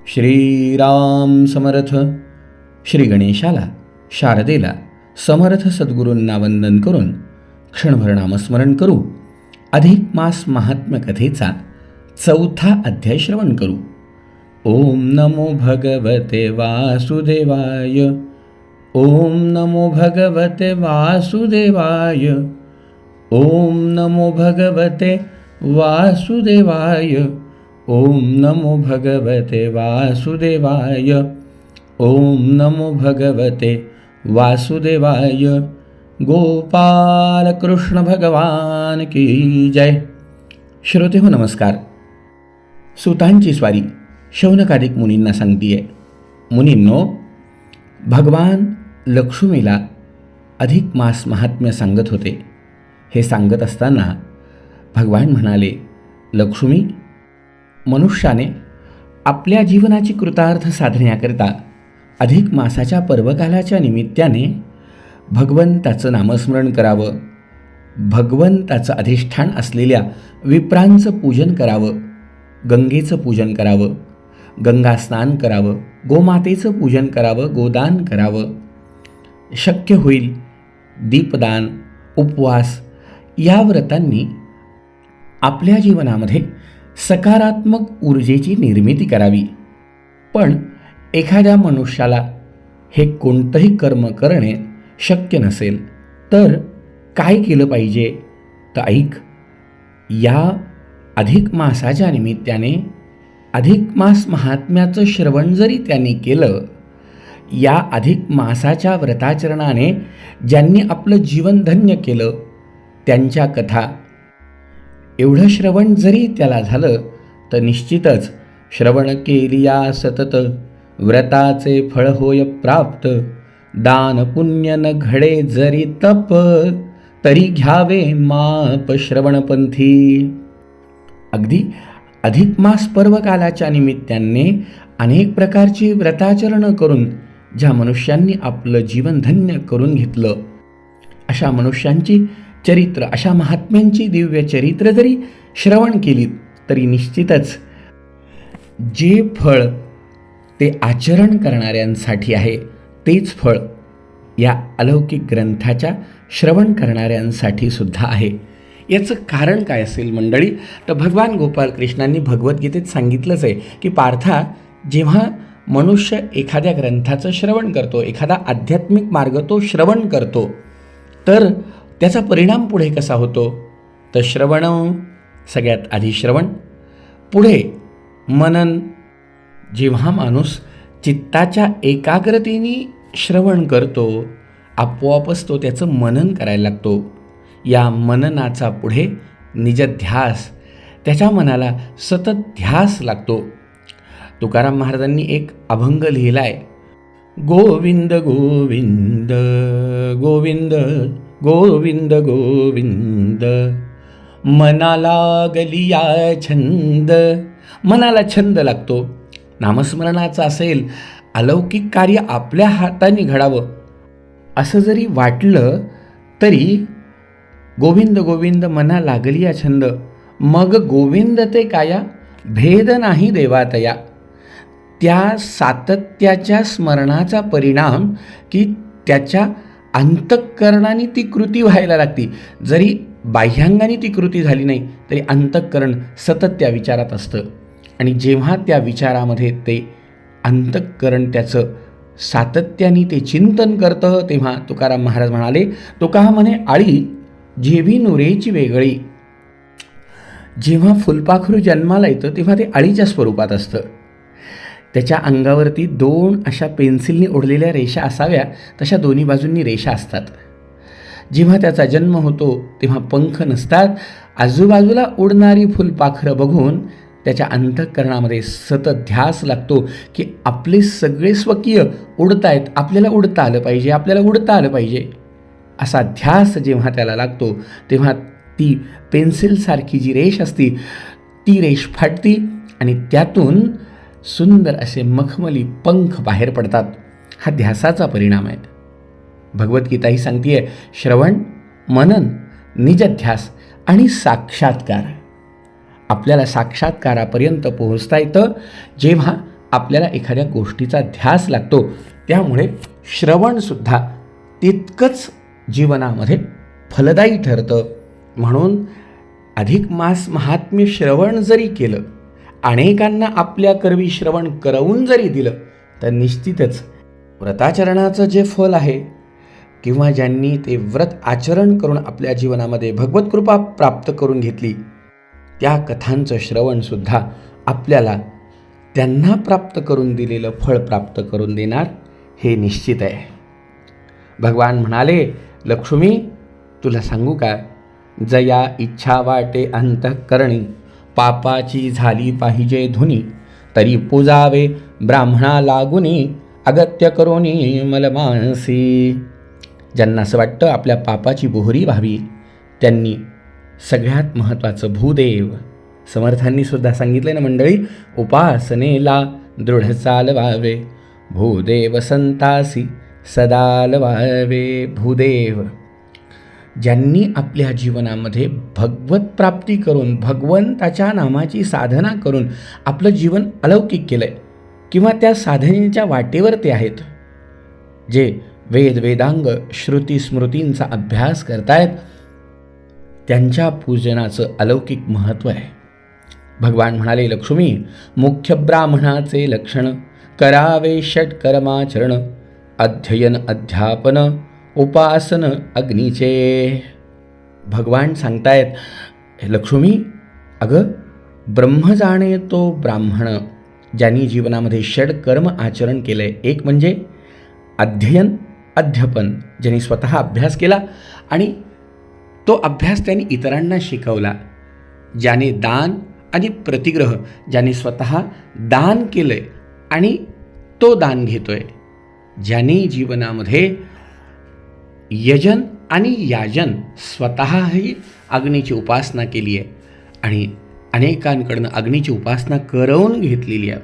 श्रीराम समर्थ. श्री गणेशाला, शारदेला, समर्थ सद्गुरूंना वंदन करून क्षणभर नामस्मरण करू. अधिक मास महात्म्य कथेचा 4था अध्याय श्रवण करू. ओम नमो भगवते वासुदेवाय. ओम नमो भगवते वासुदेवाय. ओम नमो भगवते वासुदेवाय. ओम नमो भगवते वासुदेवाय. ओम नमो भगवते वासुदेवाय. गोपाल कृष्ण भगवान की जय. श्रोते हो नमस्कार. सुतांची स्वारी शौनकादिक मुनींना सांगतीये. मुनींनो, भगवान लक्ष्मीला अधिक मास महात्म्य सांगत होते. हे सांगत असताना भगवान म्हणाले, लक्ष्मी, मनुष्याने आपल्या जीवनाची कृतार्थ साधण्याकरिता अधिक मासाच्या पर्वकालाच्या निमित्ताने भगवंताचं नामस्मरण करावं, भगवंताचं अधिष्ठान असलेल्या विप्रांचं पूजन करावं, गंगेचं पूजन करावं, गंगा स्नान करावं, गोमातेचं पूजन करावं, गोदान करावं. शक्य होईल दीपदान, उपवास या व्रतांनी आपल्या जीवनामध्ये सकारात्मक ऊर्जेची निर्मिती करावी. पण एखाद्या मनुष्याला हे कोणतंही कर्म करणे शक्य नसेल तर काय केलं पाहिजे? तर ऐक. या अधिक मासाच्या निमित्ताने अधिक मास महात्म्याचं श्रवण जरी त्यांनी केलं, या अधिक मासाच्या व्रताचरणाने ज्यांनी आपलं जीवन धन्य केलं त्यांच्या कथा, एवढं श्रवण जरी त्याला झालं तर निश्चितच श्रवण केलिया सतत व्रताचे फळ होय प्राप्त. दान पुण्य न घडे जरी तप, तरी घ्यावे माप श्रवणपंथी. अगदी अधिक मास पर्वकालाच्या निमित्ताने अनेक प्रकारची व्रताचरणं करून ज्या मनुष्यांनी आपलं जीवन धन्य करून घेतलं, अशा मनुष्यांची चरित्र, अशा महात्म्यांची दिव्य चरित्र जरी श्रवण केलीत तरी निश्चितच जे फळ ते आचरण करणाऱ्यांसाठी आहे तेच फळ या अलौकिक ग्रंथाच्या श्रवण करणाऱ्यांसाठी सुद्धा आहे. याचं कारण काय असेल मंडळी? तर भगवान गोपाल कृष्णांनी भगवद्गीतेत सांगितलंच आहे की पार्था, जेव्हा मनुष्य एखाद्या ग्रंथाचं श्रवण करतो, एखादा आध्यात्मिक मार्ग तो श्रवण करतो, तर त्याचा परिणाम पुढे कसा होतो? तर श्रवण, सगळ्यात आधी श्रवण, पुढे मनन. जेव्हा माणूस चित्ताच्या एकाग्रतेने श्रवण करतो, आपोआपच तो त्याचं मनन करायला लागतो. या मननाचा पुढे निजध्यास, त्याच्या मनाला सतत ध्यास लागतो. तुकाराम महाराजांनी एक अभंग लिहिला आहे, गोविंद गोविंद गोविंद गोविंद गोविंद, मनाला गलिया छंद. मनाला छंद लागतो. नामस्मरणाचं असेल, अलौकिक कार्य आपल्या हाताने घडावं असं जरी वाटलं तरी गोविंद गोविंद मना लागलिया छंद, मग गोविंद ते काया, भेद नाही देवातया. त्या सातत्याच्या स्मरणाचा परिणाम की त्याच्या अंतःकरणाने ती कृती व्हायला लागती. जरी बाह्यांगाने ती कृती झाली नाही तरी अंतःकरण सतत त्या विचारात असतं. आणि जेव्हा त्या विचारामध्ये ते अंतःकरण त्याचं सातत्याने ते चिंतन करतं, तेव्हा तुकाराम महाराज म्हणाले, तुका म्हणे आळी जेवी नुरेची वेगळी. जेव्हा फुलपाखरू जन्माला येतं तेव्हा ते आळीच्या स्वरूपात असतं. त्याच्या अंगावरती 2 अशा पेन्सिलनी ओढलेल्या रेषा असाव्या तशा दोन्ही बाजूंनी रेषा असतात. जेव्हा त्याचा जन्म होतो तेव्हा पंख नसतात. आजूबाजूला उडणारी फुलपाखरं बघून त्याच्या अंतःकरणामध्ये सतत ध्यास लागतो की आपले सगळे स्वकीय उडतायत, आपल्याला उडता आलं पाहिजे, आपल्याला उडता आलं पाहिजे. असा ध्यास जेव्हा त्याला लागतो तेव्हा ती पेन्सिलसारखी जी रेष असती ती रेष फाटती आणि त्यातून सुंदर असे मखमली पंख बाहेर पडतात. हा ध्यासाचा परिणाम आहे. भगवद्गीता ही सांगते, श्रवण, मनन, निजध्यास आणि साक्षात्कार. आपल्याला साक्षात्कारापर्यंत पोहोचता येतं जेव्हा आपल्याला एखाद्या गोष्टीचा ध्यास लागतो, त्यामुळे श्रवणसुद्धा तितकंच जीवनामध्ये फलदायी ठरतं. म्हणून अधिक मास महात्म्य श्रवण जरी केलं, अनेकांना आपल्या करवी श्रवण करवून जरी दिलं, तर निश्चितच व्रताचरणाचं जे फल आहे किंवा ज्यांनी ते व्रत आचरण करून आपल्या जीवनामध्ये भगवत कृपा प्राप्त करून घेतली, त्या कथांचं श्रवणसुद्धा आपल्याला त्यांना प्राप्त करून दिलेलं फळ प्राप्त करून देणार हे निश्चित आहे. भगवान म्हणाले, लक्ष्मी तुला सांगू का, जया इच्छा वाटे अंतःकरणी, पापाची झाली पाहिजे धुनी, तरी पूजावे ब्राह्मणा लागुनी, अगत्य करोनी मलमानसी. ज्यांना असं वाटतं आपल्या पापाची बोहरी व्हावी, त्यांनी सगळ्यात महत्त्वाचं भूदेव, समर्थांनी सुद्धा सांगितलं ना मंडळी, उपासनेला दृढ चालवावे, भूदेव संतासी सदा लवावे. भूदेव ज्यांनी आपल्या जीवनामध्ये भगवत प्राप्ती करून भगवंताच्या नामाची साधना करून आपलं जीवन अलौकिक केलं आहे किंवा त्या साधनेच्या वाटेवर ते आहेत, जे वेद वेदांग श्रुती स्मृतींचा अभ्यास करतायत, त्यांच्या पूजनाचं अलौकिक महत्त्व आहे. भगवान म्हणाले, लक्ष्मी मुख्य ब्राह्मणाचे लक्षण, करावे षटकर्माचरण, अध्ययन अध्यापन उपासन अग्नीचे. भगवान सांगतायत, लक्ष्मी अगं ब्रह्म जाणे तो ब्राह्मण, ज्यांनी जीवनामध्ये षडकर्म आचरण केलं आहे. एक म्हणजे अध्ययन अध्यापन, ज्यांनी स्वतः अभ्यास केला आणि तो अभ्यास त्यांनी इतरांना शिकवला. ज्याने दान आणि प्रतिग्रह, ज्याने स्वतः दान केलं आहे आणि तो दान घेतो आहे. ज्याने जीवनामध्ये यजन आणि याजन, स्वतःही अग्नीची उपासना केली आहे आणि अनेकांकडनं अग्नीची उपासना करवून घेतलेली आहे,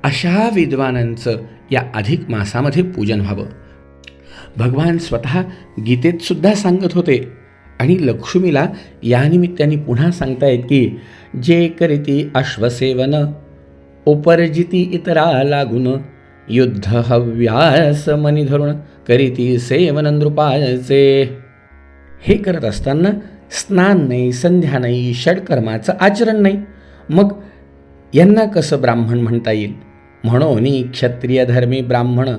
अशा विद्वानांचं या अधिक मासामध्ये पूजन व्हावं. भगवान स्वतः गीतेत सुद्धा सांगत होते आणि लक्ष्मीला या निमित्ताने पुन्हा सांगतायत की, जे करीती अश्वसेवन, उपरजिती इतरा लागून, युद्ध हव्यास मनी धरून, करीती सेवन नृपाचे. हे करत असताना स्नान नाही, संध्या नाही, षडकर्माचं आचरण नाही, मग यांना कसं ब्राह्मण म्हणता येईल? म्हणून क्षत्रिय धर्मी ब्राह्मण,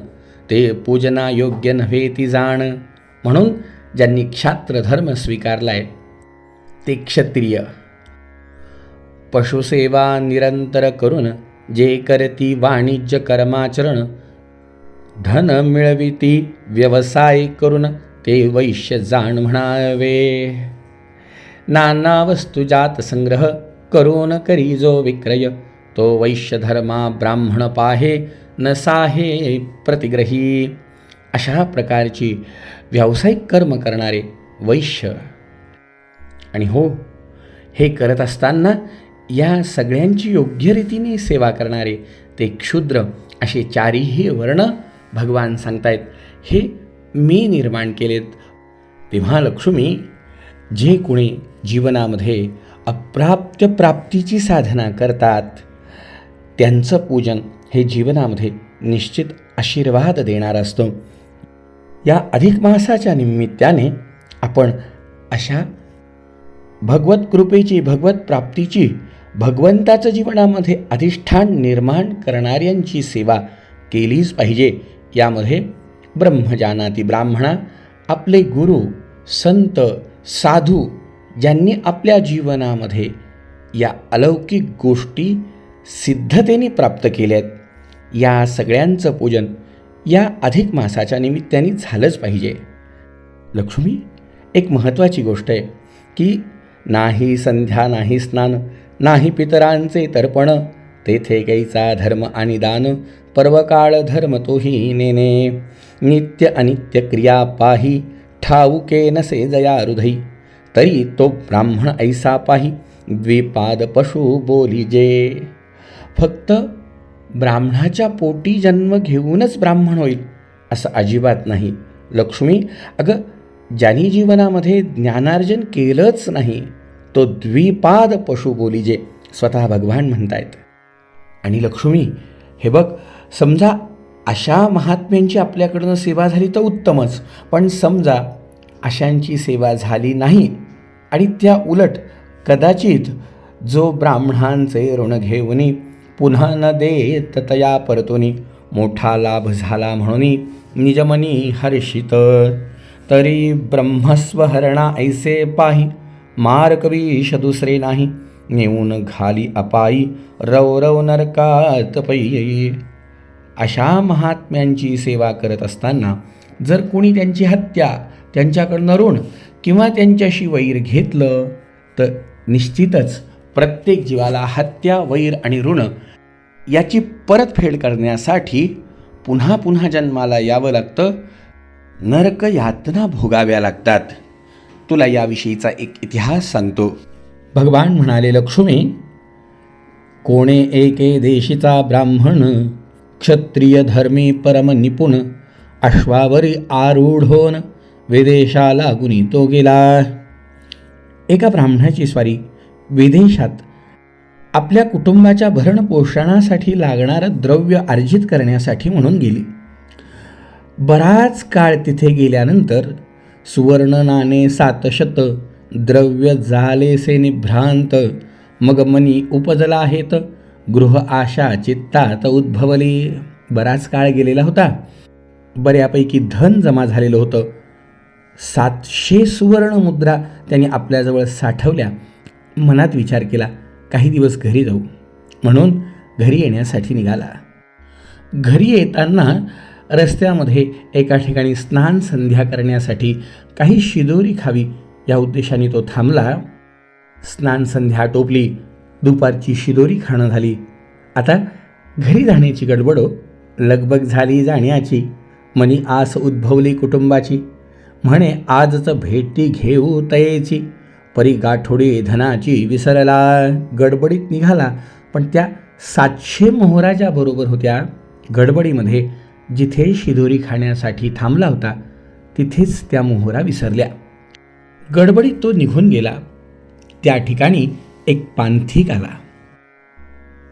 ते पूजना योग्य नव्हे ती जाण. म्हणून ज्यांनी क्षात्र धर्म स्वीकारलाय ते क्षत्रिय. पशुसेवा निरंतर करून, जे करती वाणिज्य कर्माचरण, धन मिळविती व्यवसाय करून, ते वैश्य जाण म्हणावे. नाना वस्तू जात संग्रह, करून करी जो विक्रय, तो वैश्य धर्मा ब्राह्मण पाहे, न साहे प्रतिग्रही. अशा प्रकारची व्यावसायिक कर्म करणारे वैश्य. आणि हो, हे करत असताना या सगळ्यांची योग्य रीतीने सेवा करणारे ते क्षुद्र, असे चारीही वर्ण भगवान सांगतायत हे मी निर्माण केलेत. तेव्हा लक्ष्मी, जे कोणी जीवनामध्ये अप्राप्य प्राप्तीची साधना करतात, त्यांचं पूजन हे जीवनामध्ये निश्चित आशीर्वाद देणार असतं. या अधिक मासाच्या निमित्ताने आपण अशा भगवत कृपेची, भगवत प्राप्तीची, भगवंताचं जीवनामध्ये अधिष्ठान निर्माण करणाऱ्यांची सेवा केलीच पाहिजे. यामध्ये ब्रह्मजानाती ब्राह्मणा, आपले गुरु, संत, साधू, ज्यांनी आपल्या जीवनामध्ये या अलौकिक गोष्टी सिद्धतेने प्राप्त केल्यात, या सगळ्यांचं पूजन या अधिक मासाच्या निमित्ताने झालंच पाहिजे. लक्ष्मी, एक महत्त्वाची गोष्ट आहे की नाही संध्या, नाही स्नान, नाही पितरांचे तर्पण, तेथे कैचा धर्म आणि दान, पर्वकाळ धर्म तोही नेने, नित्य अनित्य क्रिया पाही, ठाऊके नसे जया हृदयी, तरी तो ब्राह्मण ऐसा पाही, द्विपाद पशु बोली जे. फक्त ब्राह्मणाच्या पोटी जन्म घेऊनच ब्राह्मण होईल असं अजिबात नाही. लक्ष्मी, अगं ज्यांनी जीवनामध्ये ज्ञानार्जन केलंच नाही, तो द्विपाद पशु बोली जे, स्वतः भगवान म्हणतायत. आणि लक्ष्मी, हे बघ, समजा अशा महात्म्यांची आपल्याकडनं सेवा झाली तर उत्तमच, पण समजा अशांची सेवा झाली नाही आणि त्या उलट कदाचित जो ब्राह्मणांचे ऋण घेऊनी पुन्हा न देत तया परतोनी मोठा लाभ झाला म्हणून निजमनी हर्षित, तरी ब्रह्मस्वहरणा ऐसे पाही मार्कविष दुसरे नाही, नेऊन घाली अपायी रव नरकात पै. अशा महात्म्यांची सेवा करत असताना जर कोणी त्यांची हत्या, त्यांच्याकडनं ऋण किंवा त्यांच्याशी वैर घेतलं तर निश्चितच प्रत्येक जीवाला हत्या, वैर आणि ऋण याची परतफेड करण्यासाठी पुन्हा पुन्हा जन्माला यावं लागतं, नरक यातना भोगाव्या लागतात. तुला याविषयीचा एक इतिहास सांगतो. भगवान म्हणाले, लक्ष्मी, कोणे एके देशीचा ब्राह्मण क्षत्रिय धर्मी परम निपुण अश्वावरी आरूढ होऊन विदेशाला गुनी तो गेला. एका ब्राह्मणाची स्वारी विदेशात आपल्या कुटुंबाच्या भरणपोषणासाठी लागणारं द्रव्य अर्जित करण्यासाठी म्हणून गेली. बराच काळ तिथे गेल्यानंतर सुवर्ण नाणे 700 द्रव्य झालेसे निभ्रांत, मग मनी उपजला आहेत गृह आशा चित्तात उद्भवली. बराच काळ गेलेला होता, बऱ्यापैकी धन जमा झालेलं होतं. 700 सुवर्ण मुद्रा त्यांनी आपल्याजवळ साठवल्या. मनात विचार केला, काही दिवस घरी जाऊ, म्हणून घरी येण्यासाठी निघाला. घरी येताना रस्त्यामध्ये एका ठिकाणी स्नान संध्या करण्यासाठी काही शिदोरी खावी या उद्देशाने तो थांबला. स्नान संध्या टोपली, दुपारची शिदोरी खाणं झाली. आता घरी जाण्याची गडबडो, लगबग झाली जाण्याची. मनी आस उद्भवली कुटुंबाची, म्हणे आजच भेटी घेऊ तयेची. परी गाठोडी धनाची विसरला. गडबडीत निघाला, पण त्या 700 मोहरा ज्या बरोबर होत्या, गडबडीमध्ये जिथे शिदोरी खाण्यासाठी थांबला होता तिथेच त्या मोहरा विसरल्या. गडबडीत तो निघून गेला. त्या ठिकाणी एक पांथिक आला.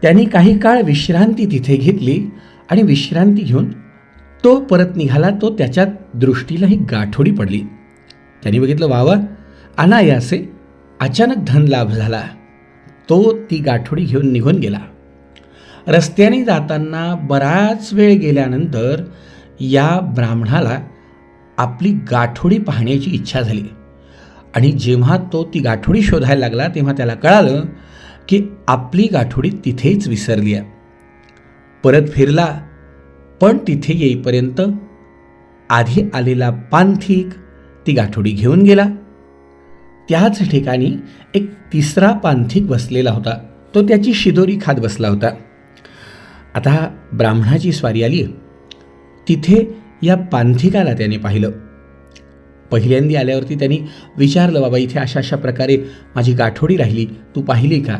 त्यांनी काही काळ विश्रांती तिथे घेतली आणि विश्रांती घेऊन तो परत निघाला. तो त्याच्या दृष्टीला ही गाठोडी पडली. त्यांनी बघितलं, वावा, अनायासे अचानक धन लाभ झाला. तो ती गाठोडी घेऊन निघून गेला. रस्त्याने जाताना बराच वेळ गेल्यानंतर या ब्राह्मणाला आपली गाठोडी पाहण्याची इच्छा झाली आणि जेव्हा तो ती गाठोडी शोधायला लागला तेव्हा त्याला कळालं की आपली गाठोडी तिथेच विसरली आहे. परत फिरला, पण तिथे येईपर्यंत आधी आलेला पांथिक ती गाठोडी घेऊन गेला. त्याच ठिकाणी एक तिसरा पांथिक बसलेला होता. तो त्याची शिदोरी खात बसला होता. आता ब्राह्मणाची स्वारी आली. तिथे या पांथिकाला त्याने पाहिलं. पहिल्यांदा आल्यावरती त्यांनी विचारलं, बाबा, इथे अशा अशा प्रकारे माझी गाठोडी राहिली, तू पाहिली का?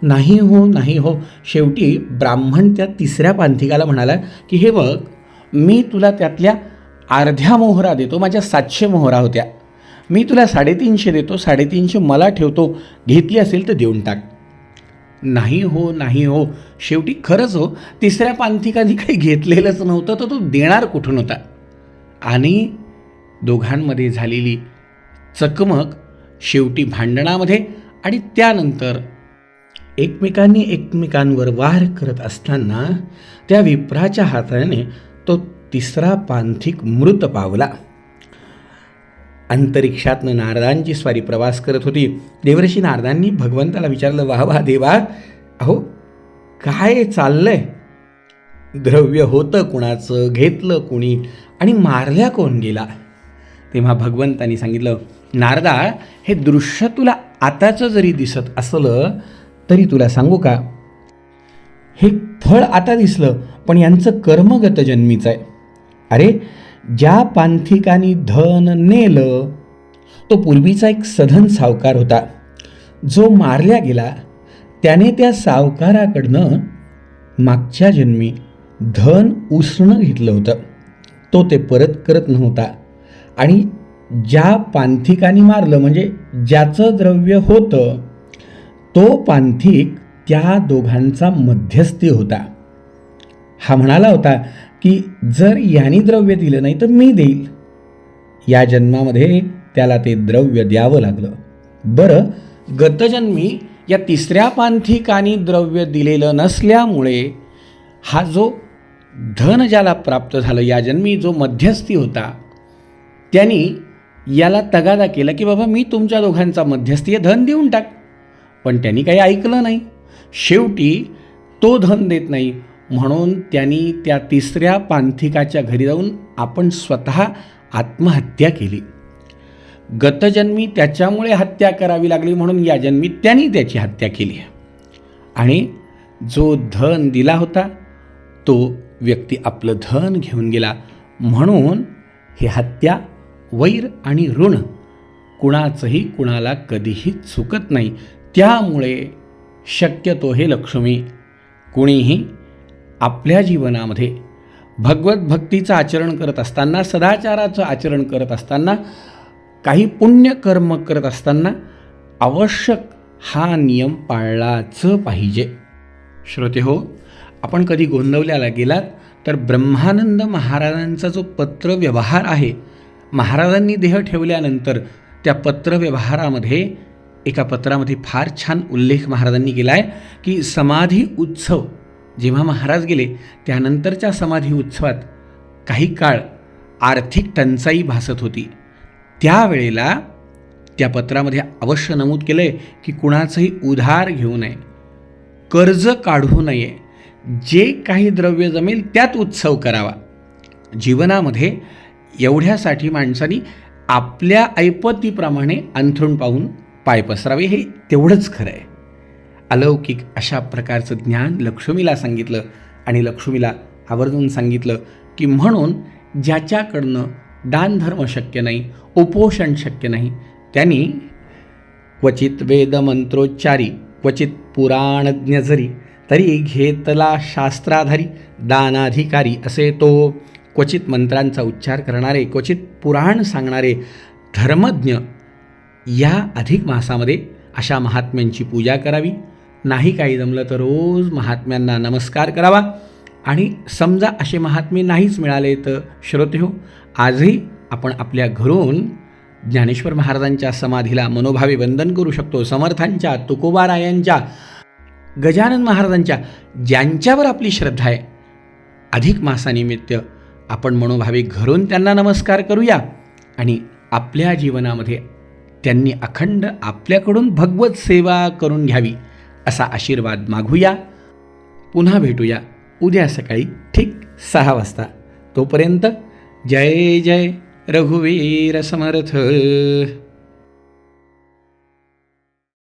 नाही हो, नाही हो. शेवटी ब्राह्मण त्या तिसऱ्या पांथिकाला म्हणाला की हे बघ, मी तुला त्यातल्या अर्ध्या मोहरा देतो. माझ्या 700 मोहरा होत्या, मी तुला 350 देतो. 350 मला ठेवतो, घेतली असेल तर देऊन टाक. नाही हो, नाही हो. शेवटी खरंच हो, तिसऱ्या पांथिकाने काही घेतलेलंच नव्हतं, तर तो देणार कुठून होता? आणि दोघांमध्ये झालेली चकमक शेवटी भांडणामध्ये आणि त्यानंतर एकमेकांनी एकमेकांवर वार करत असताना त्या विप्राच्या हाताने तो तिसरा पांथिक मृत पावला. अंतरिक्षातनं नारदांची स्वारी प्रवास करत होती. देवर्षी नारदांनी भगवंताला विचारलं, वाह वाह देवा, अहो काय चाललंय? द्रव्य होतं कुणाचं, घेतलं कुणी आणि मारल्या कोण गेला? तेव्हा भगवंतांनी सांगितलं, नारदा, हे दृश्य तुला आताचं जरी दिसत असलं तरी तुला सांगू का, हे फळ आता दिसलं पण यांचं कर्मगत जन्मीचं आहे. अरे, ज्या पांथिकानी धन नेलं तो पूर्वीचा एक सधन सावकार होता. जो मारल्या गेला त्याने त्या सावकाराकडनं मागच्या जन्मी धन उसणं घेतलं होतं. तो ते परत करत नव्हता आणि ज्या पांथिकानी मारलं म्हणजे ज्याचं द्रव्य होतं तो पांथिक त्या दोघांचा मध्यस्थी होता. हा म्हणाला होता की जर याने द्रव्य दिलं नाही तर मी देईल. या जन्मामध्ये त्याला ते द्रव्य द्यावं लागलं. बरं, गतजन्मी या तिसऱ्या पांथिकाने द्रव्य दिलेलं नसल्यामुळे हा जो धन ज्याला प्राप्त झालं, या जन्मी जो मध्यस्थी होता, त्यांनी याला तगादा केला की बाबा मी तुमच्या दोघांचा मध्यस्थी आहे, धन देऊन टाक. पण त्यांनी काही ऐकलं नाही. शेवटी तो धन देत नाही म्हणून त्यांनी त्या तिसऱ्या पांथिकाच्या घरी जाऊन आपण स्वतः आत्महत्या केली. गतजन्मी त्याच्यामुळे हत्या करावी लागली म्हणून या जन्मी त्यांनी त्याची हत्या केली. आणि जो धन दिला होता तो व्यक्ती आपलं धन घेऊन गेला. म्हणून ही हत्या, वैर आणि ऋण कुणाचंही कुणाला कधीही चुकत नाही. त्यामुळे शक्यतो हे लक्ष्मी, कुणीही आपल्या जीवनामध्ये भगवत भक्तीचं आचरण करत असताना, सदाचाराचं आचरण करत असताना, काही कर्म करत असताना आवश्यक हा नियम पाळलाच पाहिजे. श्रोतेहो, आपण कधी गोंदवल्याला गेलात तर ब्रह्मानंद महाराजांचा जो पत्रव्यवहार आहे, महाराजांनी देह ठेवल्यानंतर त्या पत्रव्यवहारामध्ये एका पत्रामध्ये फार छान उल्लेख महाराजांनी केला आहे की समाधी उत्सव जेव्हा महाराज गेले त्यानंतरच्या समाधी उत्सवात काही काळ आर्थिक टंचाई भासत होती. त्यावेळेला त्या पत्रामध्ये अवश्य नमूद केलं आहे की कुणाचंही उधार घेऊ नये, कर्ज काढू नये, जे काही द्रव्य जमेल त्यात उत्सव करावा. जीवनामध्ये एवढ्यासाठी माणसाने आपल्या ऐपतीप्रमाणे अंथरूण पाहून पाय पसरावे, हे तेवढंच खरं आहे. अलौकिक अशा प्रकारचं ज्ञान लक्ष्मीला सांगितलं आणि लक्ष्मीला आवर्जून सांगितलं की म्हणून ज्याच्याकडनं दानधर्म शक्य नाही, उपोषण शक्य नाही, त्यांनी क्वचित वेदमंत्रोच्चारी, क्वचित पुराणज्ञ जरी, तरी घेतला शास्त्राधारी दानाधिकारी, असे तो क्वचित मंत्रांचा उच्चार करणारे, क्वचित पुराण सांगणारे धर्मज्ञ या अधिक मासामध्ये अशा महात्म्यांची पूजा करावी. नाही काही जमलं तर रोज महात्म्यांना नमस्कार करावा. आणि समजा असे महात्मे नाहीच मिळाले तर श्रोतेहो, आजही आपण आपल्या घरून ज्ञानेश्वर महाराजांच्या समाधीला मनोभावे वंदन करू शकतो. समर्थांच्या, तुकोबारायांच्या, गजानन महाराजांच्या, ज्यांच्यावर आपली श्रद्धा आहे, अधिक मासानिमित्त आपण मनोभावे घरून त्यांना नमस्कार करूया आणि आपल्या जीवनामध्ये त्यांनी अखंड आपल्याकडून भगवत सेवा करून घ्यावी असा आशीर्वाद मागूया. पुन्हा भेटूया उद्या सकाळी ठीक 6 वाजता. तोपर्यंत जय जय रघुवीर समर्थ.